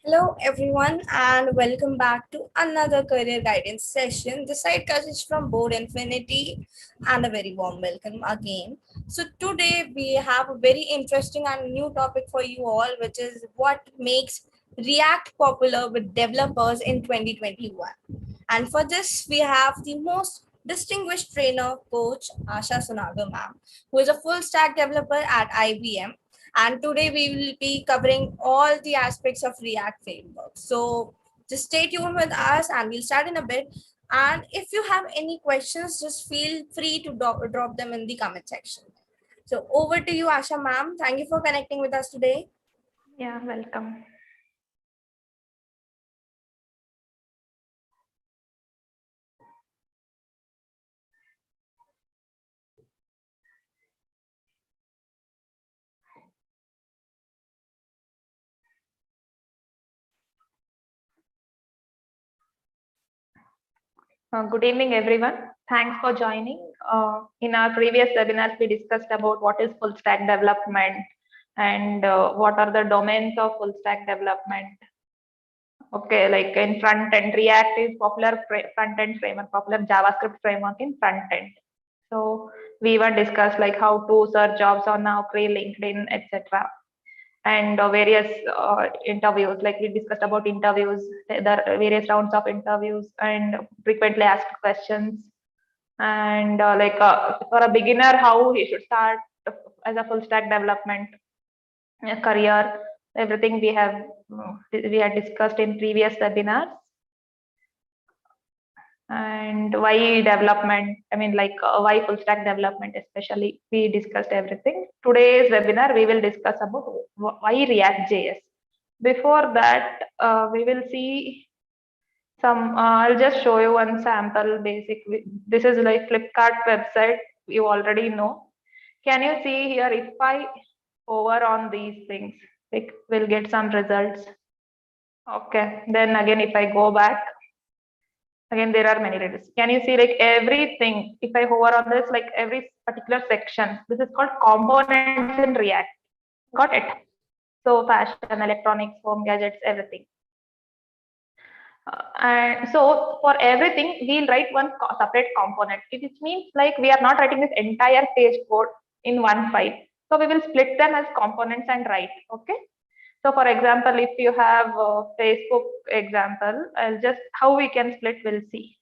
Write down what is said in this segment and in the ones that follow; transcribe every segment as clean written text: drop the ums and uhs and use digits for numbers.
Hello, everyone, and welcome back to another career guidance session. This side is from Board Infinity, and a very warm welcome again. So, today we have a very interesting and new topic for you all, which is what makes React popular with developers in 2021. And for this, we have the most distinguished trainer, coach Asha Sunagar ma'am, who is a full stack developer at IBM, and today we will be covering all the aspects of React framework. So just stay tuned with us and we'll start in a bit. And if you have any questions, just feel free to drop them in the comment section. So over to you, Asha ma'am. Thank you for connecting with us today. Yeah, welcome. Good evening, everyone. Thanks for joining. In our previous webinars, we discussed about what is full stack development and what are the domains of full stack development. Okay, like in front end, React is popular front end framework, popular JavaScript framework in front end. So we even discussed like how to search jobs on Naukri, LinkedIn, etc. And various interviews, like we discussed about interviews, the various rounds of interviews and frequently asked questions, and for a beginner how he should start as a full stack development career. Everything we had discussed in previous webinars. And why development, why full stack development, especially we discussed everything. Today's webinar we will discuss about why React.js. Before that, we will see some I'll just show you one sample basic. This is like Flipkart website, you already know. Can you see here, if I hover on these things, like we'll get some results. Okay, then again if I go back, again there are many results. Can you see like everything, if I hover on this, like every particular section, this is called components in React. Got it? So fashion, electronics, home gadgets, everything. And so for everything we'll write one separate component, which means like we are not writing this entire page code in one file. So we will split them as components and write. Okay, so for example, if you have a Facebook example, I'll just how we can split, we'll see.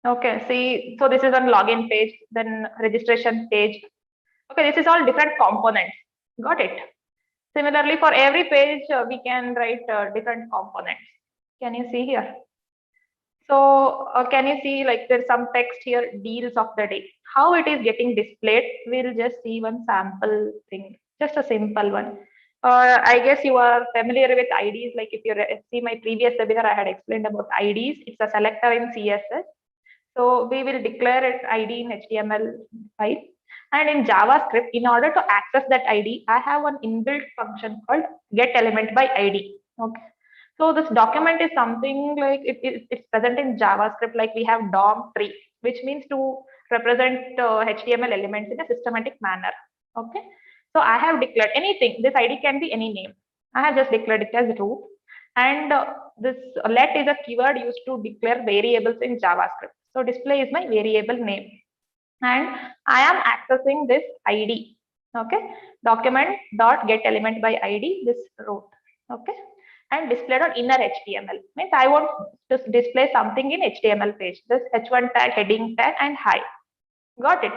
Okay, see, so this is on login page, then registration page. Okay, this is all different components. Got it? Similarly, for every page, we can write different components. Can you see here? So can you see like there's some text here, deals of the day. How it is getting displayed, we'll just see one sample thing, just a simple one. I guess you are familiar with IDs. Like if you see my previous webinar, I had explained about IDs. It's a selector in CSS. So we will declare its ID in HTML file. And in JavaScript, in order to access that ID, I have one inbuilt function called getElementById. Okay. So this document is something like it's present in JavaScript, like we have DOM tree, which means to represent HTML elements in a systematic manner. Okay. So I have declared anything. This ID can be any name. I have just declared it as root. And this let is a keyword used to declare variables in JavaScript. So display is my variable name. And I am accessing this ID. Okay. Document dot get element by ID, this root. Okay. And displayed on inner HTML. Means I want to display something in HTML page. This H1 tag, heading tag, and hi. Got it?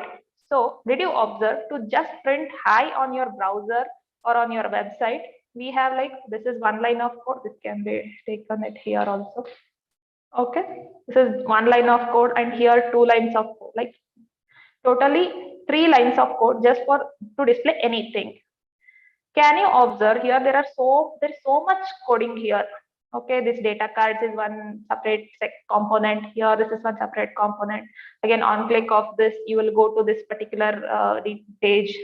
So did you observe to just print hi on your browser or on your website? We have like, this is one line of code. This can be taken it here also. Okay. This is one line of code, and here 2 lines of code, like totally 3 lines of code just for to display anything. Can you observe here, there's so much coding here. Okay, this data cards is one separate component. Here this is one separate component. Again, on click of this, you will go to this particular page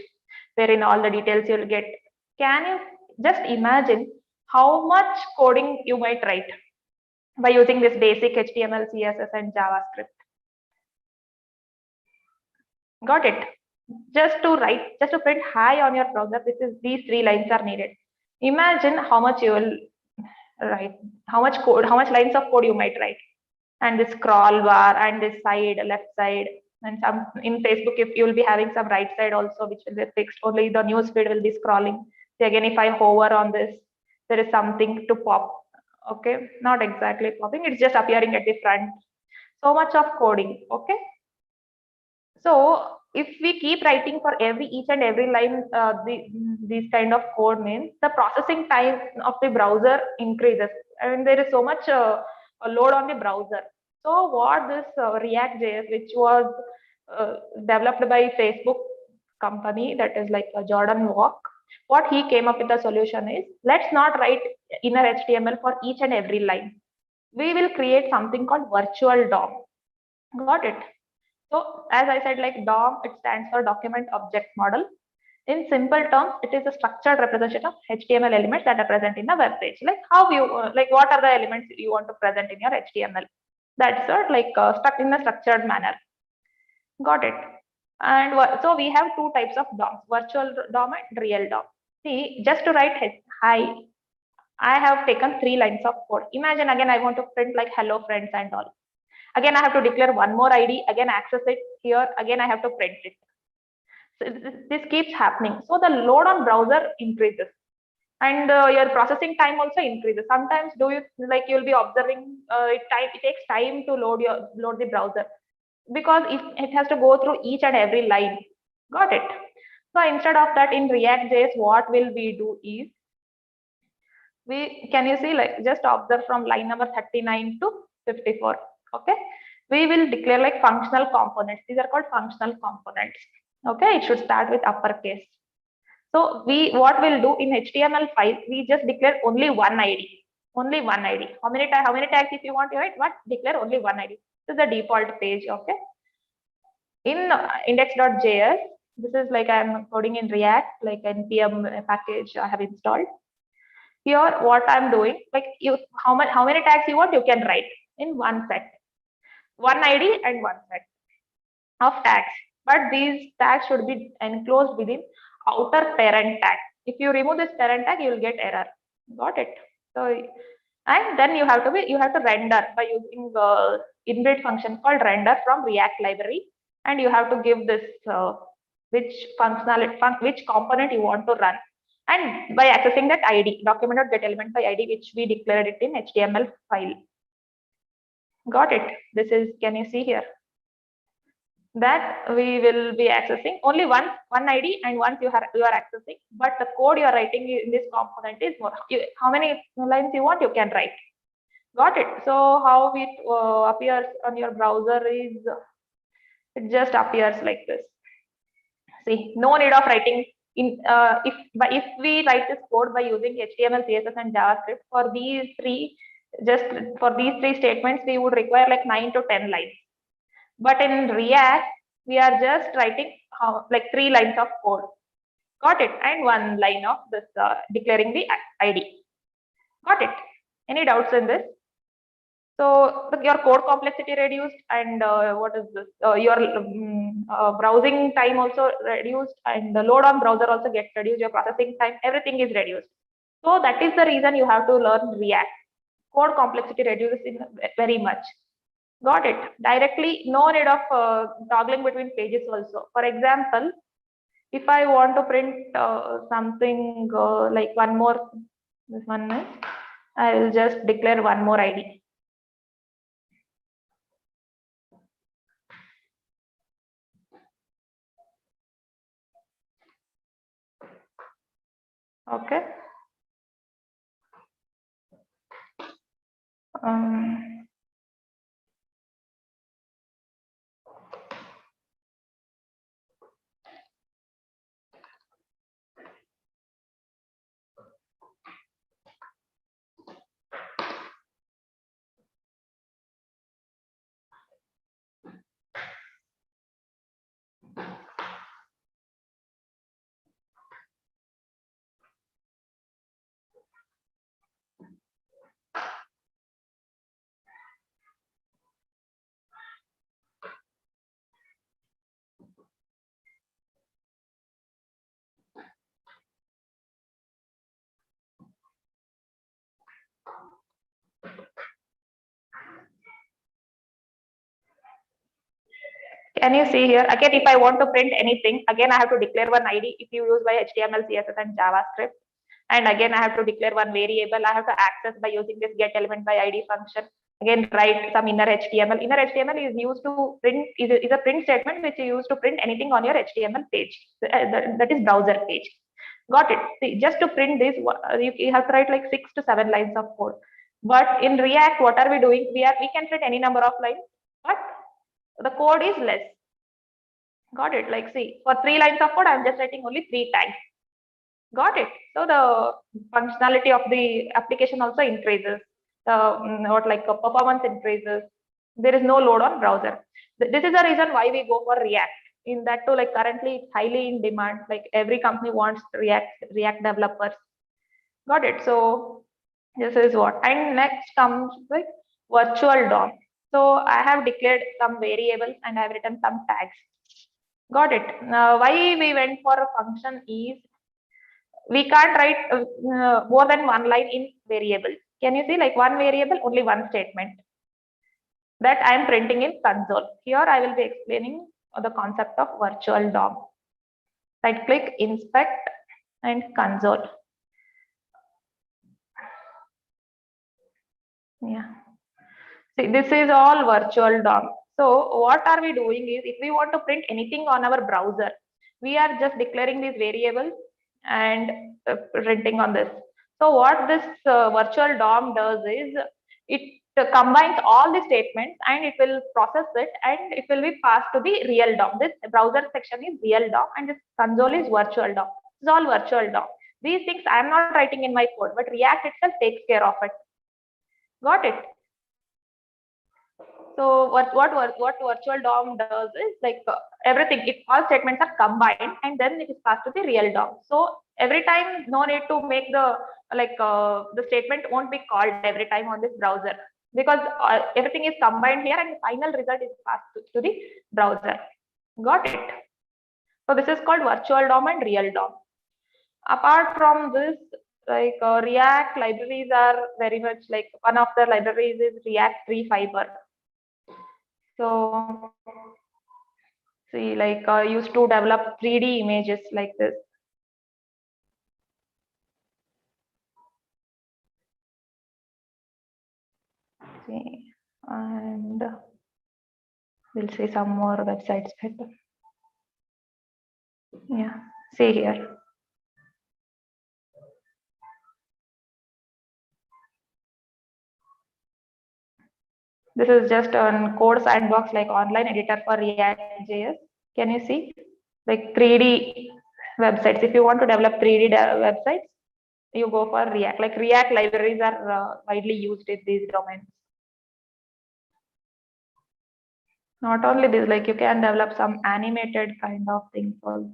wherein all the details you will get. Can you just imagine how much coding you might write by using this basic HTML, CSS, and JavaScript? Got it? Just to write, just to print hi on your browser, these 3 lines are needed. Imagine how much you will write, how much code, how much lines of code you might write, and this scroll bar and this side, left side, and some in Facebook, if you will be having some right side also, which will be fixed. Only the news feed will be scrolling. So again, if I hover on this, there is something to pop. Okay, not exactly popping; it's just appearing at the front. So much of coding. Okay, so if we keep writing for each and every line, these kind of code means the processing time of the browser increases, and there is so much a load on the browser. So what this React.js, which was developed by Facebook company, that is like Jordan Walk, what he came up with the solution is, let's not write inner HTML for each and every line. We will create something called virtual DOM. Got it? So as I said, like DOM, it stands for Document Object Model. In simple terms, it is a structured representation of HTML elements that are present in a web page. Like how you, like what are the elements you want to present in your HTML? That's like stuck in a structured manner. Got it? And so we have 2 types of DOMs, virtual DOM and real DOM. See, just to write hi, I have taken 3 lines of code. Imagine again, I want to print like hello friends and all. Again, I have to declare one more ID, again access it here, again I have to print it. So this keeps happening. So the load on browser increases, and your processing time also increases. Sometimes you'll be observing it takes time to load the browser, because it has to go through each and every line. Got it? So instead of that, in React.js, what will we do is, can you see, like just observe from line number 39 to 54. Okay, we will declare like functional components. These are called functional components. Okay, it should start with uppercase. So what we'll do in HTML file, we just declare only one ID. Only one ID. How many tags if you want to write? What? Declare only one ID. This is the default page. Okay. In index.js, this is like I'm coding in React, like npm package I have installed. Here, what I'm doing, like how many tags you want, you can write in one set, one ID and one set of tags. But these tags should be enclosed within outer parent tag. If you remove this parent tag, you will get error. Got it? So, and then you have to render by using the inbuilt function called render from React library, and you have to give this which which component you want to run, and by accessing that ID, document.getElement by ID, which we declared it in HTML file. Got it? This is, can you see here? That we will be accessing only one ID, and once you are accessing, but the code you are writing in this component is more. How many lines you want, you can write. Got it? So how it appears on your browser is, it just appears like this. See, no need of writing in if we write this code by using HTML, CSS, and JavaScript for these three statements, we would require like 9 to 10 lines. But in React, we are just writing like 3 lines of code. Got it? And 1 line of this declaring the ID. Got it? Any doubts in this? So your code complexity reduced, and what is this? Your browsing time also reduced, and the load on browser also gets reduced. Your processing time, everything is reduced. So that is the reason you have to learn React. Code complexity reduces in very much. Got it? Directly, no need of toggling between pages also. For example, if I want to print something like one more, this one is, I will just declare one more ID. Okay. Um, Can you see here? Again, if I want to print anything, again, I have to declare one ID if you use by HTML, CSS, and JavaScript. And again, I have to declare one variable. I have to access by using this get element by ID function. Again, write some inner HTML. Inner HTML is used to print, is a print statement which you use to print anything on your HTML page. That is browser page. Got it? See, just to print this, you have to write like 6 to 7 lines of code. But in React, what are we doing? We can print any number of lines, but the code is less. Got it? Like, see, for 3 lines of code, I'm just writing only 3 tags. Got it? So the functionality of the application also increases. Performance increases. There is no load on browser. This is the reason why we go for React. In that too, like currently it's highly in demand. Like every company wants React developers. Got it? So this is what. And next comes like virtual DOM. So I have declared some variables and I have written some tags. Got it? Now, why we went for a function is we can't write more than one line in variable. Can you see, like one variable, only one statement that I am printing in console. Here I will be explaining the concept of virtual DOM. Right click, inspect, and console. Yeah. See, this is all virtual DOM. So what are we doing is, if we want to print anything on our browser, we are just declaring these variables and printing on this. So what this virtual DOM does is, it combines all the statements and it will process it and it will be passed to the real DOM. This browser section is real DOM and this console is virtual DOM. It's all virtual DOM. These things I am not writing in my code, but React itself takes care of it. Got it? So what virtual DOM does is, like everything, if all statements are combined and then it is passed to the real DOM. So every time, no need to make the the statement won't be called every time on this browser, because everything is combined here and the final result is passed to the browser. Got it? So this is called virtual DOM and real DOM. Apart from this, like React libraries are very much, like one of the libraries is React Tree Fiber. So see, like used to develop 3D images like this. See, and we'll see some more websites better. Yeah, see here. This is just a code sandbox, like online editor for React.js. Can you see? Like 3D websites. If you want to develop 3D websites, you go for React. Like React libraries are widely used in these domains. Not only this, like you can develop some animated kind of things also.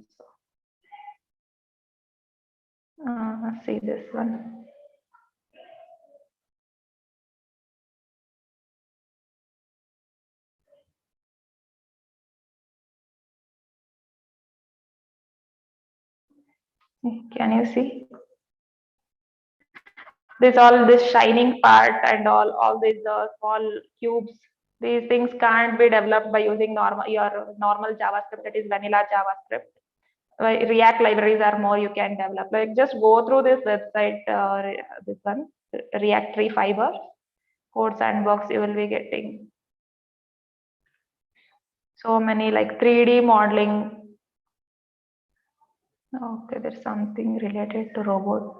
See this one. Can you see? This shining part and all these small cubes. These things can't be developed by using your normal JavaScript, that is vanilla JavaScript. React libraries are more you can develop. Like just go through this website, this one, React Tree Fiber, code sandbox. You will be getting so many like 3D modeling. Okay, there's something related to robot.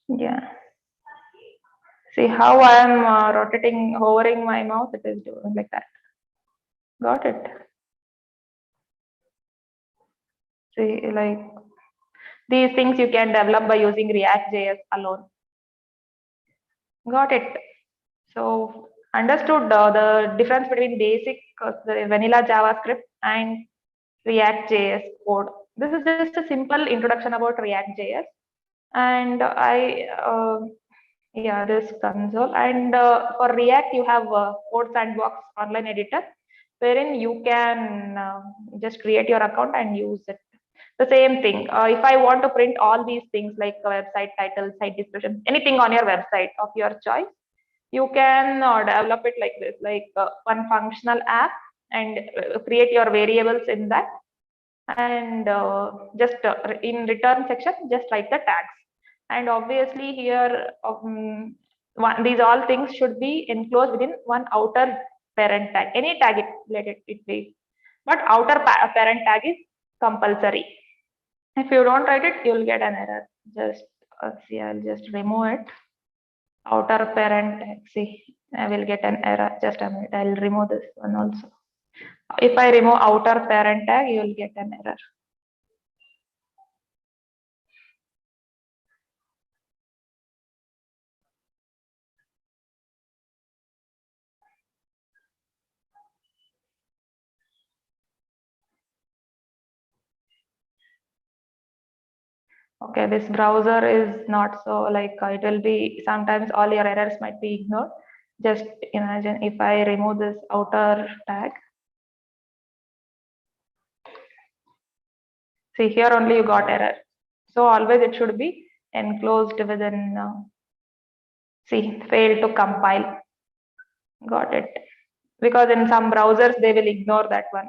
Yeah. See how I am hovering my mouse, it is doing like that. Got it? See, like these things you can develop by using React.js alone. Got it? So understood the difference between basic vanilla JavaScript and React.js code. this is just a simple introduction about React.js. And yeah, this console. And for React, you have Code Sandbox online editor, wherein you can just create your account and use it. The same thing. If I want to print all these things like website title, site description, anything on your website of your choice, you can develop it like this, like one functional app, and create your variables in that, and just in return section, just write the tags. And obviously here, these all things should be enclosed within one outer parent tag. Any tag let it be, but outer parent tag is compulsory. If you don't write it, you'll get an error. Just see, I'll just remove it. Outer parent tag. See, I will get an error. Just a minute. I'll remove this one also. If I remove outer parent tag, you will get an error. Okay, this browser is not so like it will be sometimes all your errors might be ignored. Just imagine if I remove this outer tag. See, here only you got error. So always it should be enclosed within, see, failed to compile. Got it. Because in some browsers, they will ignore that one.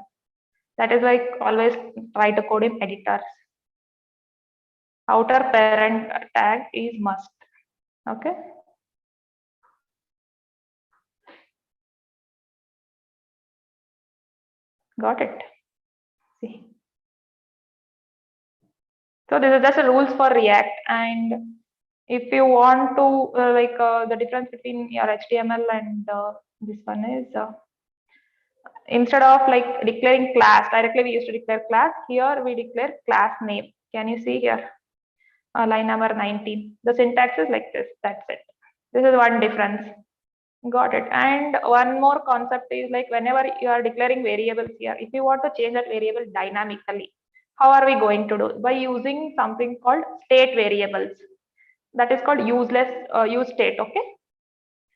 That is why always try to code in editors. Outer parent tag is must. Okay. Got it. See. So this is just the rules for React. And if you want to the difference between your HTML and this one is instead of like declaring class directly, we used to declare class. Here we declare class name. Can you see here? Line number 19. The syntax is like this. That's it. This is one difference. Got it. And one more concept is like whenever you are declaring variables here, if you want to change that variable dynamically, how are we going to do? By using something called state variables. That is called use state. Okay.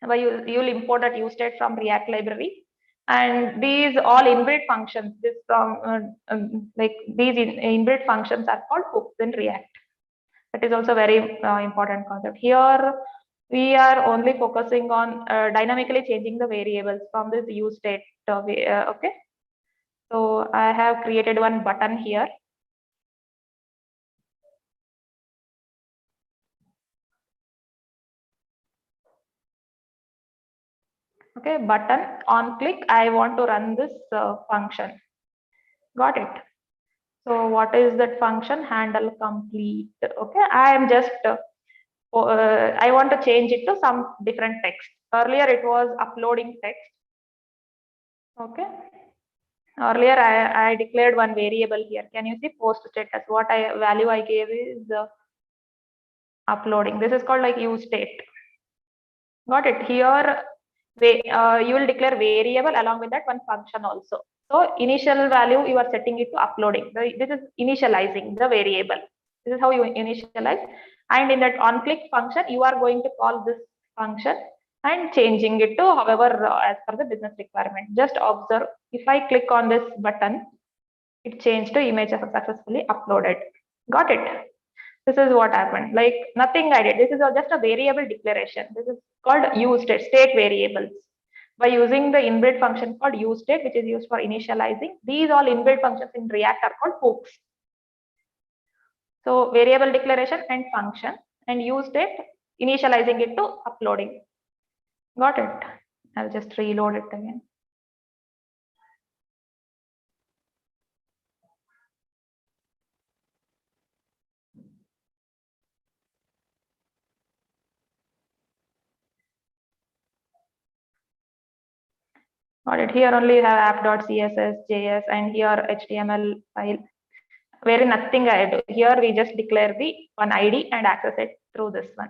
By you'll import that use state from React library, and these all inbuilt functions. This from like these inbuilt functions are called hooks in React. That is also very important concept. Here we are only focusing on dynamically changing the variables from this use state. Okay. So I have created one button here. Okay, button on click. I want to run this function. Got it. So what is that function? Handle complete. Okay, I am just I want to change it to some different text. Earlier it was uploading text. Okay. Earlier I declared one variable here. Can you see post status? What value I gave is uploading. This is called like use state. Got it. Here you will declare variable along with that one function also. So initial value you are setting it to uploading. This is initializing the variable. This is how you initialize. And in that on click function, you are going to call this function and changing it to however as per the business requirement. Just observe, if I click on this button, it changed to image successfully uploaded. Got it. This is what happened. Like nothing I did. This is just a variable declaration. This is called use state variables. By using the inbuilt function called use state, which is used for initializing, these all inbuilt functions in React are called hooks. So variable declaration and function, and use state initializing it to uploading. Got it. I'll just reload it again. Got it. Here only you have app.css, JS, and here HTML file. Where nothing I do. Here we just declare the one ID and access it through this one,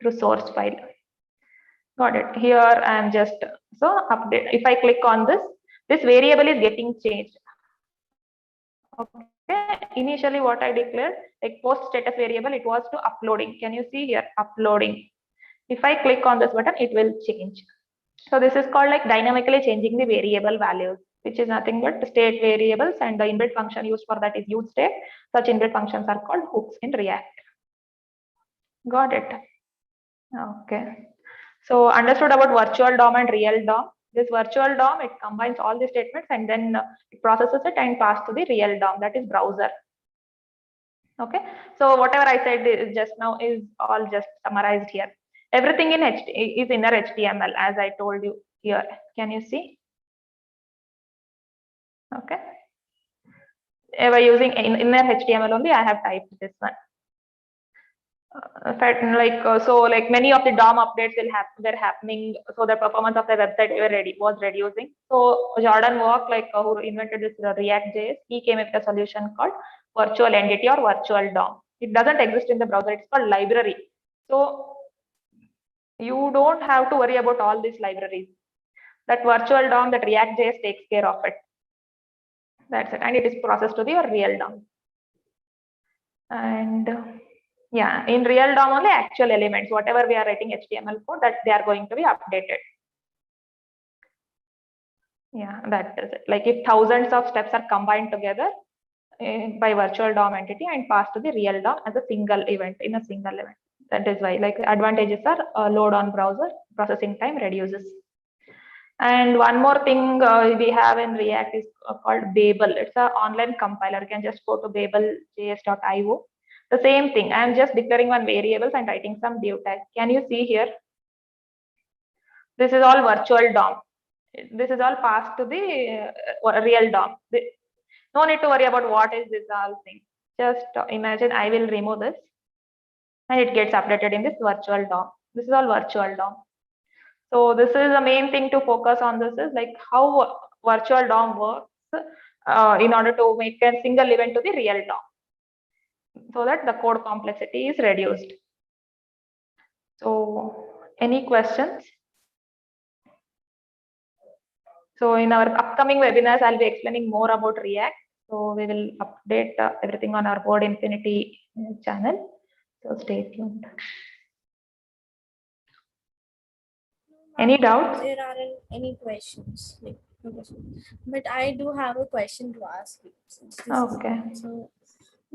through source file. Got it. Here I am just, so update. If I click on this, this variable is getting changed. Okay. Okay, initially what I declared, like post status variable, it was to uploading. Can you see here, uploading? If I click on this button, it will change. So this is called like dynamically changing the variable values, which is nothing but state variables, and the inbuilt function used for that is use state. Such inbuilt functions are called hooks in React. Got it? Okay. So understood about virtual DOM and real DOM. This virtual DOM, it combines all the statements and then it processes it and passes to the real DOM, that is browser. Okay. So whatever I said just now is all just summarized here. Everything in is inner HTML, as I told you here. Can you see? Okay. By using inner HTML only, I have typed this one. So like many of the DOM updates were happening, so the performance of the website was reducing. So Jordan Walk, who invented this React JS, he came up with a solution called virtual entity or virtual DOM. It doesn't exist in the browser, it's called library. So you don't have to worry about all these libraries. That virtual DOM, that React JS takes care of it. That's it, and it is processed to the real DOM. And yeah, in real DOM only actual elements, whatever we are writing HTML code, that they are going to be updated. Yeah, that is it. Like if thousands of steps are combined together by virtual DOM entity and passed to the real DOM as a single event in a single event. That is why like advantages are load on browser, processing time reduces. And one more thing we have in React is called Babel. It's an online compiler. You can just go to babeljs.io. The same thing. I am just declaring one variables and writing some div tag. Can you see here? This is all virtual DOM. This is all passed to the real DOM. No need to worry about what is this all thing. Just imagine I will remove this and it gets updated in this virtual DOM. This is all virtual DOM. So this is the main thing to focus on. This is like how virtual DOM works in order to make a single event to the real DOM, so that the code complexity is reduced. So any questions? So in our upcoming webinars, I'll be explaining more about React. So we will update everything on our Board Infinity channel. So stay tuned. Any doubts? There aren't any questions. But I do have a question to ask you. Okay. So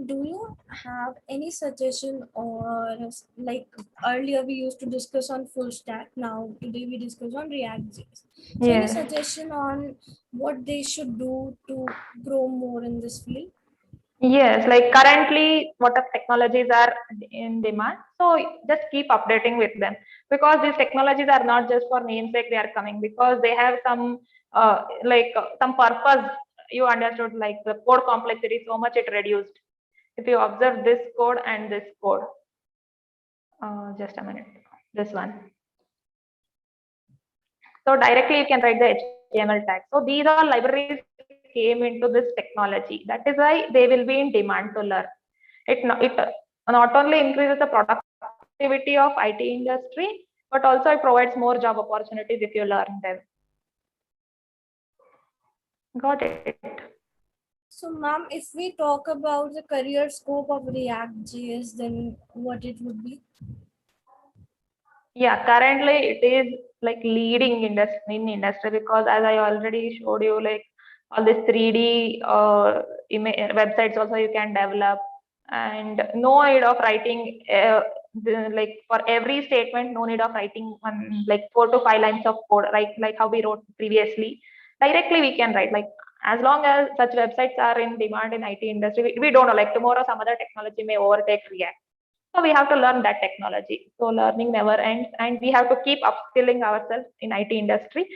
do you have any suggestion, or like earlier we used to discuss on full stack, now today we discuss on React.js. So any Yes. suggestion on what they should do to grow more in this field? Yes, like currently what the technologies are in demand. So just keep updating with them, because these technologies are not just for namesake they are coming, because they have some some purpose. You understood, like the code complexity so much it reduced. If you observe this code and this code, just a minute, this one. So directly you can write the HTML tag. So these all libraries came into this technology. That is why they will be in demand to learn. It not only increases the productivity of IT industry, but also it provides more job opportunities if you learn them. Got it. So ma'am, if we talk about the career scope of React.js, then what it would be? Yeah, currently it is like leading in industry, because as I already showed you, like all this 3D websites also you can develop, and no need of writing like for every statement, no need of writing one like 4 to 5 lines of code, right? Like how we wrote previously. Directly we can write, like as long as such websites are in demand in IT industry, we don't know, like tomorrow some other technology may overtake React. So we have to learn that technology. So learning never ends, and we have to keep upskilling ourselves in IT industry.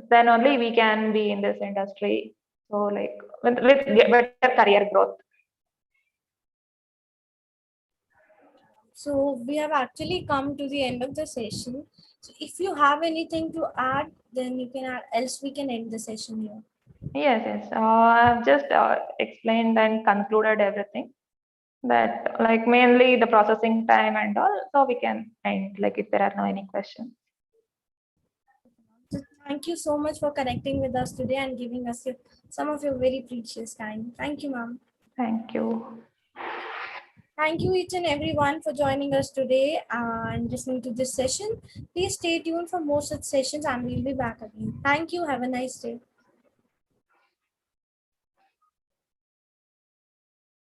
Then only we can be in this industry. So like with better career growth. So we have actually come to the end of the session. So if you have anything to add, then you can add, else we can end the session here. Yes, yes. I've just explained and concluded everything. That like mainly the processing time and all. So we can end, like if there are no any questions. So thank you so much for connecting with us today and giving us some of your very precious time. Thank you, ma'am. Thank you. Thank you each and everyone for joining us today and listening to this session. Please stay tuned for more such sessions and we'll be back again. Thank you. Have a nice day.